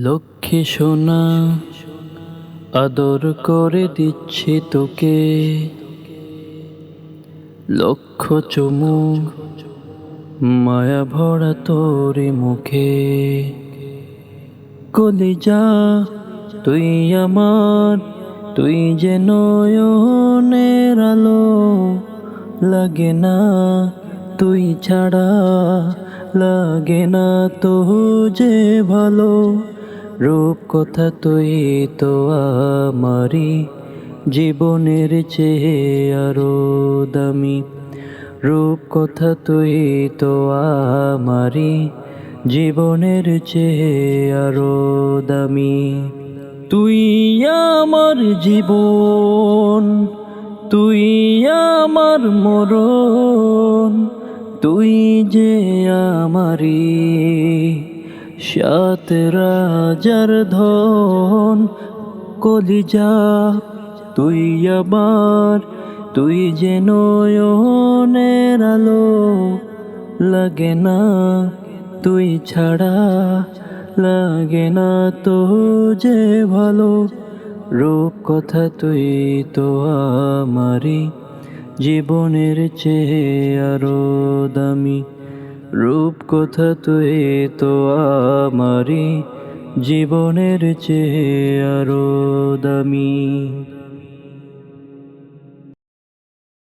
লক্ষ্মী সোনা, আদর করে দিচ্ছি তোকে, লক্ষ চুমু মায়া ভরা তোরে মুখে। কলিজা তুই আমার, তুই যে নয়নের আলো, লাগে না তুই ছাড়া, লাগে না তো যে ভালো। রূপ কথা তুই তো আমারি জীবনের চেয়ে আরো দামি। রূপ কথা তুই তো আমারি জীবনের চেয়ে আরো দামি। তুই আমার জীবন, তুই আমার মরণ, তুই যে আমারি সাত রাজার ধন। কলিজা তুই আমার, তুই যে নয়নের আলো, লাগে না তুই ছাড়া, লাগে না তো যে ভালো। রূপ কথা তুই তো আমারি জীবনের চেয়ে আরো দামি। রূপ কথা তুই তো আমারি জীবনের চেয়ে আরো দামি।